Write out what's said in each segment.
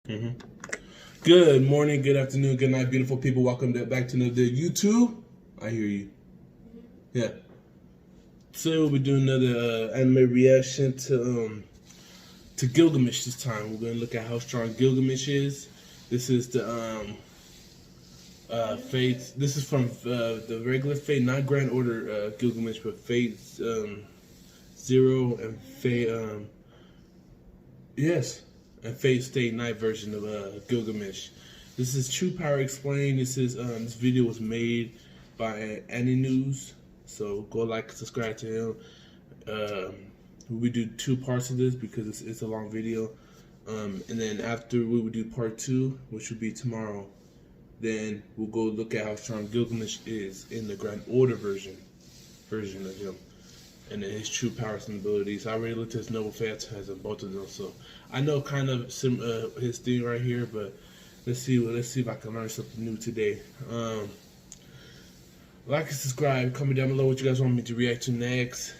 Mm-hmm. Good morning, good afternoon, good night, beautiful people. Welcome back to another YouTube. I hear you. Yeah. So we'll be doing another anime reaction to Gilgamesh this time. We're gonna look at how strong Gilgamesh is. This is the Fate. This is from the regular Fate, not Grand Order Gilgamesh, but Fate Zero and Fate yes. And Fate Stay Night version of Gilgamesh. This is True Power Explained. This video was made by Any News, so go like, subscribe to him. We do 2 parts of this because it's a long video, and then after we would do part 2, which would be tomorrow. Then we'll go look at how strong Gilgamesh is in the Grand Order version of him. And then his true powers and abilities. I already looked at his noble phantasm, both of them, so I know kind of his thing right here. But let's see if I can learn something new today. Like and subscribe. Comment down below what you guys want me to react to next.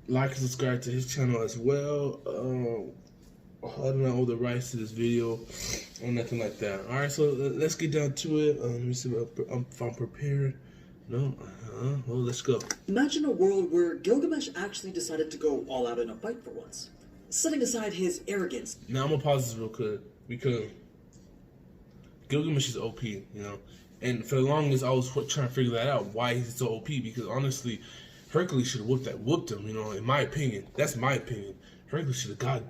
Like and subscribe to his channel as well. I do not own the rights to this video or nothing like that. Alright, so let's get down to it. Let me see if I'm prepared. No? Well, let's go. Imagine a world where Gilgamesh actually decided to go all out in a fight for once, setting aside his arrogance. Now, I'm gonna pause this real quick because Gilgamesh is OP, you know? And for the longest, I was trying to figure that out, why he's so OP, because honestly, Hercules should have whooped him, you know, in my opinion. That's my opinion. Hercules should have got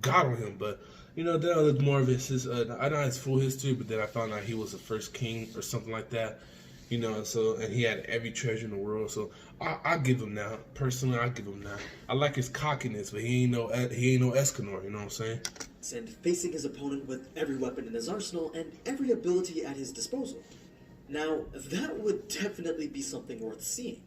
on him, but you know, then I looked more of his I know his full history, but then I found out he was the first king or something like that, you know. So, and he had every treasure in the world, so I'll give him that. Personally, I'll give him that. I like his cockiness, but he ain't no Escanor, you know what I'm saying? And facing his opponent with every weapon in his arsenal and every ability at his disposal. Now, that would definitely be something worth seeing.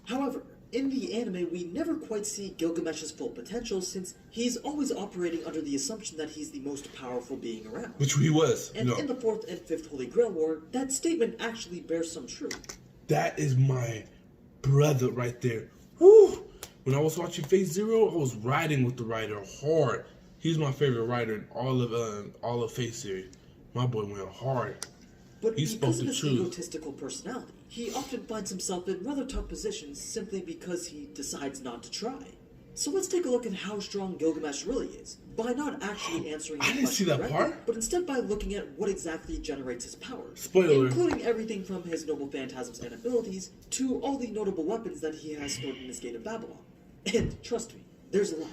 However, in the anime, we never quite see Gilgamesh's full potential, since he's always operating under the assumption that he's the most powerful being around. Which he was. And in the 4th and 5th Holy Grail War, that statement actually bears some truth. That is my brother right there. Woo! When I was watching Phase Zero, I was riding with the writer hard. He's my favorite writer in all of Phase series. My boy went hard. But he spoke the because of his truth. egotistical personality, he often finds himself in rather tough positions simply because he decides not to try. So let's take a look at how strong Gilgamesh really is, by not actually answering the I didn't see question that directly, part. but instead by looking at what exactly generates his powers. Spoiler. Including everything from his noble phantasms and abilities, to all the notable weapons that he has stored in his Gate of Babylon. And trust me, there's a lot.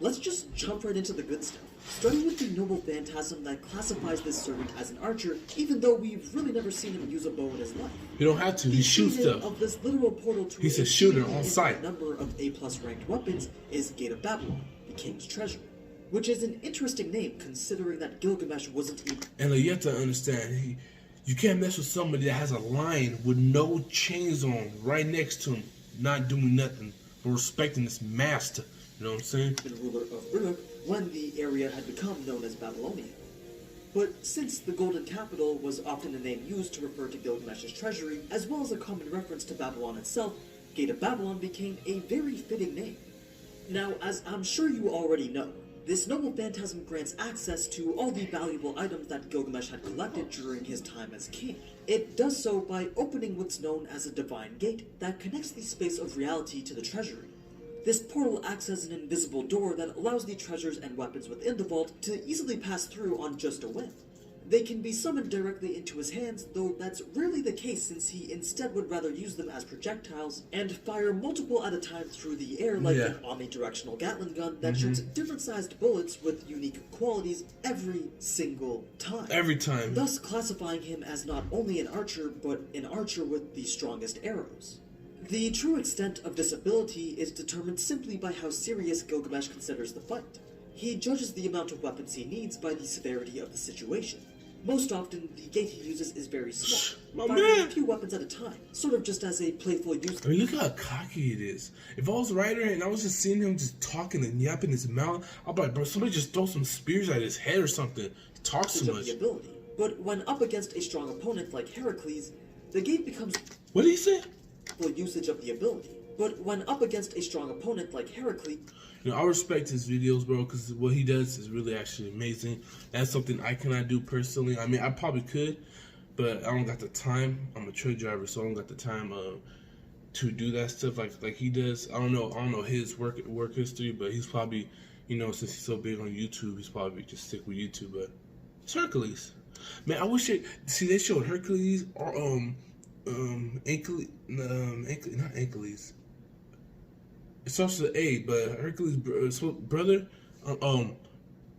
Let's just jump right into the good stuff. Starting with the noble phantasm that classifies this servant as an archer, even though we've really never seen him use a bow in his life. You don't have to. He shoots stuff. Of this literal portal to He's a shooter on sight. A number of A+ ranked weapons is Gate of Babylon, the king's treasure, which is an interesting name considering that Gilgamesh wasn't even. And you have to understand, you can't mess with somebody that has a lion with no chains on right next to him, not doing nothing, but respecting his master. You know what I'm saying? The ruler of Uruk when the area had become known as Babylonia. But since the Golden Capital was often a name used to refer to Gilgamesh's treasury, as well as a common reference to Babylon itself, Gate of Babylon became a very fitting name. Now, as I'm sure you already know, this noble phantasm grants access to all the valuable items that Gilgamesh had collected during his time as king. It does so by opening what's known as a divine gate that connects the space of reality to the treasury. This portal acts as an invisible door that allows the treasures and weapons within the vault to easily pass through on just a whim. They can be summoned directly into his hands, though that's rarely the case since he instead would rather use them as projectiles and fire multiple at a time through the air like an omnidirectional Gatling gun that shoots different sized bullets with unique qualities every single time. Every time. Thus classifying him as not only an archer, but an archer with the strongest arrows. The true extent of this ability is determined simply by how serious Gilgamesh considers the fight. He judges the amount of weapons he needs by the severity of the situation. Most often, the gate he uses is very small, firing a few weapons at a time, sort of just as a playful use. I mean, look how cocky it is. If I was a writer and I was just seeing him just talking and yapping his mouth, I'd be like, bro, somebody just throw some spears at his head or something. He talks too much. The ability. But when up against a strong opponent like Heracles, the gate becomes What did he say? Usage of the ability. But when up against a strong opponent like Heracles, You know, I respect his videos, bro, because what he does is really actually amazing. That's something I cannot do personally. I mean, I probably could, but I don't got the time. I'm a truck driver, so I don't got the time to do that stuff like he does. I don't know his work history, but he's probably, you know, since he's so big on YouTube, he's probably just stick with YouTube. But it's Hercules, man. I wish they showed Hercules or not Hercules. It starts with A, but Hercules' brother,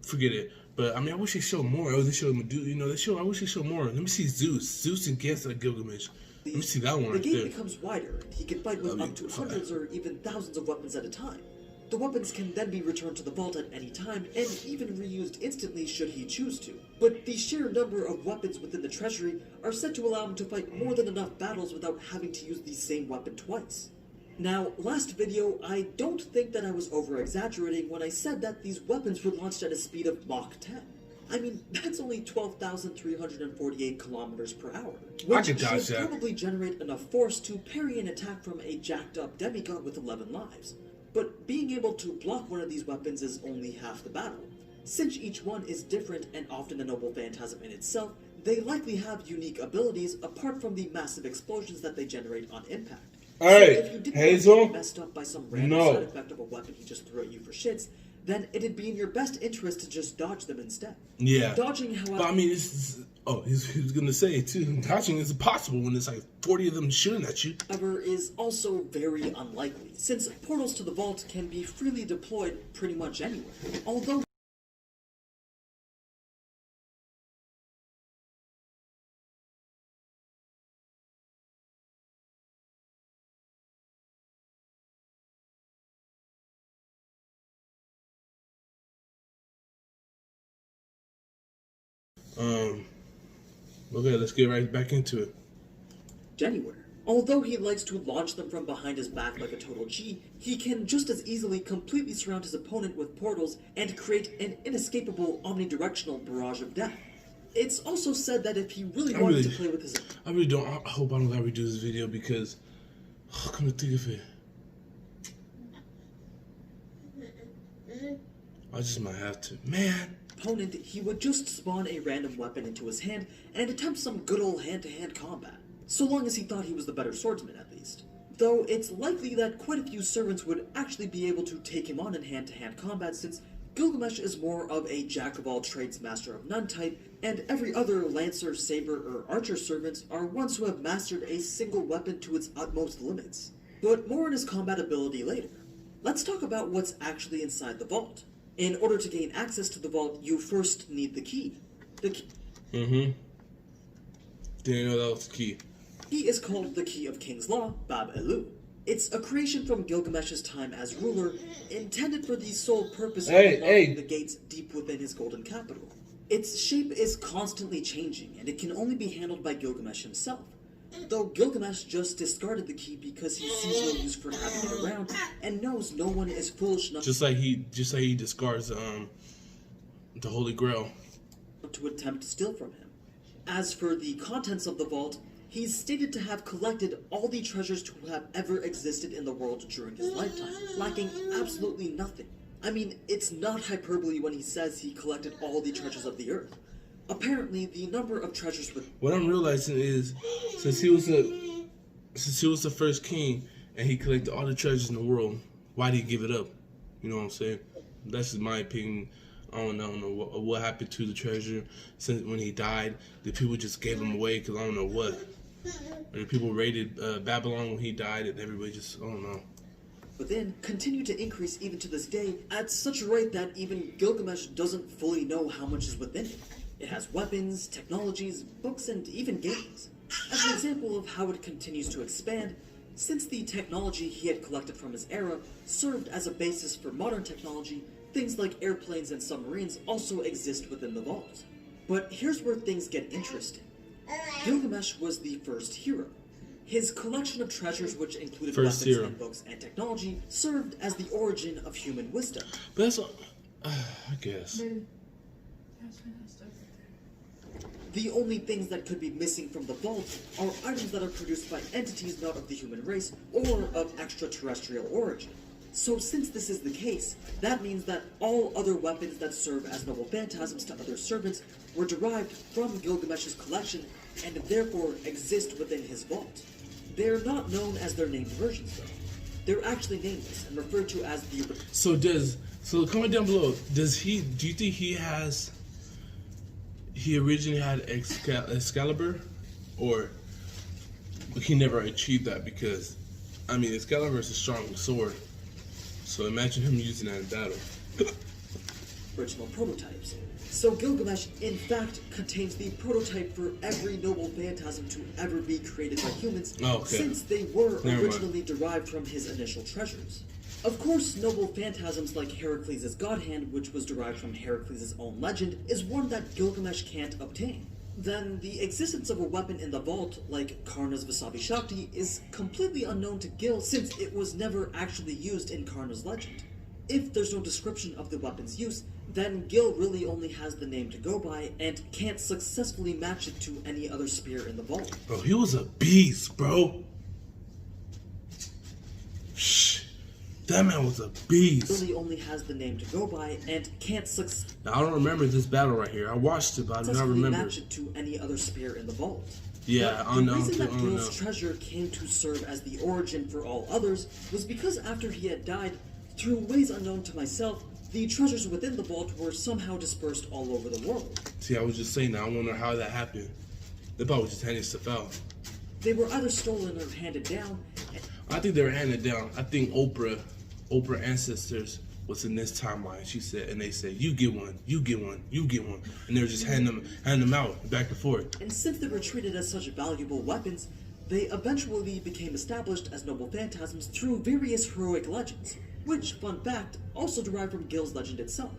forget it. But I mean, I wish they showed more. Oh, they showed Medusa. You know, I wish they showed more. Let me see Zeus against Gilgamesh. Let me see that one the right game there. becomes wider, and he can fight with up to hundreds or even thousands of weapons at a time. The weapons can then be returned to the vault at any time, and even reused instantly should he choose to. But the sheer number of weapons within the treasury are said to allow him to fight more than enough battles without having to use the same weapon twice. Now, last video, I don't think that I was over-exaggerating when I said that these weapons were launched at a speed of Mach 10. I mean, that's only 12,348 kilometers per hour, which should probably generate enough force to parry an attack from a jacked-up demigod with 11 lives. But being able to block one of these weapons is only half the battle. Since each one is different and often a noble phantasm in itself, they likely have unique abilities apart from the massive explosions that they generate on impact. Alright, so if you didn't get messed up by some random side effect of a weapon he just threw at you for shits, then it'd be in your best interest to just dodge them instead. Yeah. Dodging, however... But I mean, he was going to say, too, dodging is impossible when there's like 40 of them shooting at you. However, is also very unlikely, since portals to the vault can be freely deployed pretty much anywhere. Although... Okay, let's get right back into it. Anywhere. Although he likes to launch them from behind his back like a total G, he can just as easily completely surround his opponent with portals and create an inescapable omnidirectional barrage of death. It's also said that if he really wanted to play with his... I really don't... I hope I don't ever do this video because... come to think of it. I just might have to. Man! Opponent, he would just spawn a random weapon into his hand and attempt some good old hand-to-hand combat. So long as he thought he was the better swordsman, at least. Though it's likely that quite a few servants would actually be able to take him on in hand-to-hand combat, since Gilgamesh is more of a jack-of-all-trades master of none type, and every other lancer, saber, or archer servants are ones who have mastered a single weapon to its utmost limits. But more on his combat ability later. Let's talk about what's actually inside the vault. In order to gain access to the vault, you first need the key. The key... Didn't know that was the key. He is called the Key of King's Law, Bab-Elu. It's a creation from Gilgamesh's time as ruler, intended for the sole purpose of unlocking the gates deep within his golden capital. Its shape is constantly changing, and it can only be handled by Gilgamesh himself. Though Gilgamesh just discarded the key because he sees no use for having it around, and knows no one is foolish enough just like he discards the Holy Grail to attempt to steal from him. As for the contents of the vault, he's stated to have collected all the treasures to have ever existed in the world during his lifetime, lacking absolutely nothing. I mean, it's not hyperbole when he says he collected all the treasures of the earth. Apparently, the number of treasures with... What I'm realizing is, since he was the first king, and he collected all the treasures in the world, why did he give it up? You know what I'm saying? That's just my opinion. I don't know what happened to the treasure since when he died. The people just gave him away because I don't know what. Or the people raided Babylon when he died, and everybody just, I don't know. But then continue to increase even to this day at such a rate that even Gilgamesh doesn't fully know how much is within it. It has weapons, technologies, books, and even games. As an example of how it continues to expand, since the technology he had collected from his era served as a basis for modern technology, things like airplanes and submarines also exist within the vault. But here's where things get interesting. Gilgamesh was the first hero. His collection of treasures, which included weapons and books and technology, served as the origin of human wisdom. But that's, I guess. The only things that could be missing from the vault are items that are produced by entities not of the human race or of extraterrestrial origin. So since this is the case, that means that all other weapons that serve as noble phantasms to other servants were derived from Gilgamesh's collection and therefore exist within his vault. They're not known as their named versions though. They're actually nameless and referred to as the... So comment down below, do you think he originally had Excalibur, or he never achieved that? Because, I mean, Excalibur is a strong sword, so imagine him using that in battle. Original prototypes. So Gilgamesh, in fact, contains the prototype for every noble phantasm to ever be created by humans, since they were originally derived from his initial treasures. Of course, noble phantasms like Heracles' God Hand, which was derived from Heracles' own legend, is one that Gilgamesh can't obtain. Then the existence of a weapon in the vault, like Karna's Vasavi Shakti, is completely unknown to Gil since it was never actually used in Karna's legend. If there's no description of the weapon's use, then Gil really only has the name to go by and can't successfully match it to any other spear in the vault. Bro, he was a beast, bro. Shh. That man was a beast. Really only has the name to go by and can't Now, I don't remember this battle right here. I watched it, but I do not remember. Match it to any other spear in the vault. Yeah, but the reason that Gil's treasure came to serve as the origin for all others was because after he had died, through ways unknown to myself, the treasures within the vault were somehow dispersed all over the world. See, I was just saying that. I wonder how that happened. They probably just handed stuff out. They were either stolen or handed down. I think they were handed down. I think Oprah ancestors was in this timeline. She said, and they said, "You get one, you get one, you get one," and they were just handing them out back and forth. And since they were treated as such valuable weapons, they eventually became established as noble phantasms through various heroic legends, which, fun fact, also derived from Gil's legend itself.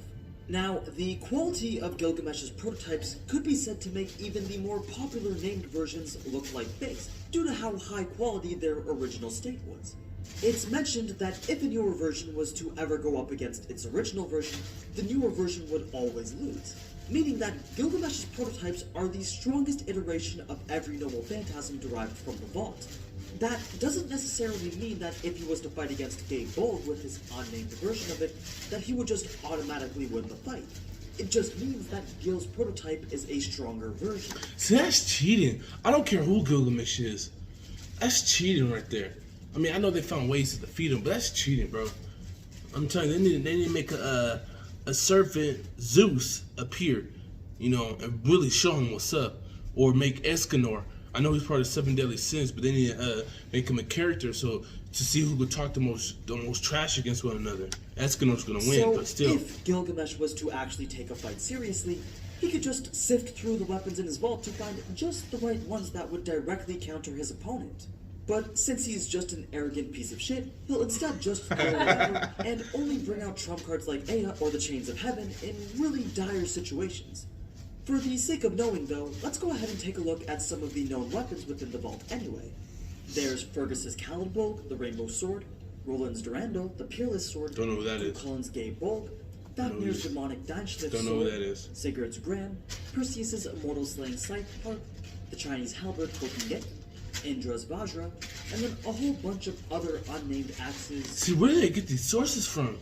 Now, the quality of Gilgamesh's prototypes could be said to make even the more popular named versions look like fakes, due to how high quality their original state was. It's mentioned that if a newer version was to ever go up against its original version, the newer version would always lose, meaning that Gilgamesh's prototypes are the strongest iteration of every noble phantasm derived from the vault. That doesn't necessarily mean that if he was to fight against Gabe Bold with his unnamed version of it, that he would just automatically win the fight. It just means that Gil's prototype is a stronger version. See, that's cheating. I don't care who Gilgamesh is. That's cheating right there. I mean, I know they found ways to defeat him, but that's cheating, bro. I'm telling you, they need to make a serpent Zeus appear, you know, and really show him what's up. Or make Escanor. I know he's part of 7 Deadly Sins, but they need to make him a character so to see who could talk the most trash against one another. Escanor's gonna win, but still. If Gilgamesh was to actually take a fight seriously, he could just sift through the weapons in his vault to find just the right ones that would directly counter his opponent. But since he's just an arrogant piece of shit, he'll instead just throw whatever and only bring out trump cards like Ea or the Chains of Heaven in really dire situations. For the sake of knowing though, let's go ahead and take a look at some of the known weapons within the vault anyway. There's Fergus's Calidbolg, the Rainbow Sword, Roland's Durandal, the Peerless Sword, Don't know who that is. Cullen's Gay Bolg, Fafnir's Demonic Deinschliff Don't know who that is. Sigurd's Gram, Perseus's Immortal Slaying Scythe Harp, the Chinese Halberd Kokinget, Indra's Vajra, and then a whole bunch of other unnamed axes. See, where do they get these sources from?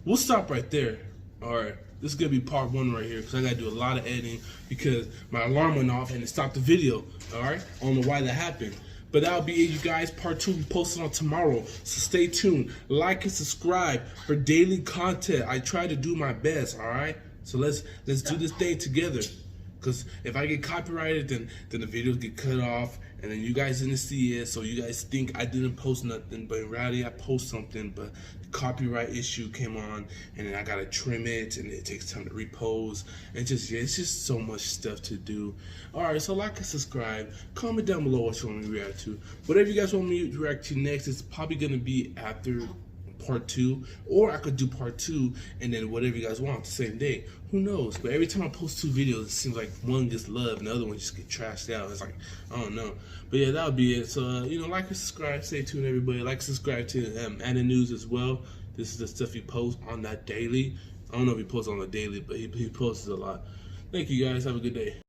We'll stop right there. Alright, this is going to be part 1 right here because I got to do a lot of editing because my alarm went off and it stopped the video. Alright, I don't know why that happened. But that'll be it, you guys. Part 2 will be posted on tomorrow. So stay tuned. Like and subscribe for daily content. I try to do my best, alright? So let's do this thing together. Because if I get copyrighted, then the videos get cut off, and then you guys didn't see it, so you guys think I didn't post nothing, but in reality I post something, but the copyright issue came on, and then I gotta trim it, and it takes time to repose, and just, yeah, it's just so much stuff to do. Alright, so like and subscribe, comment down below what you want me to react to. Whatever you guys want me to react to next, it's probably gonna be after part 2, or I could do part 2 and then whatever you guys want the same day. Who knows? But every time I post 2 videos, it seems like one gets love and the other one just get trashed out. It's like, I don't know. But yeah, that'll be it. So you know, like and subscribe. Stay tuned, everybody. Like, subscribe to Anna News as well. This is the stuff you post on that daily. I don't know if he posts on a daily, but he posts a lot. Thank you guys. Have a good day.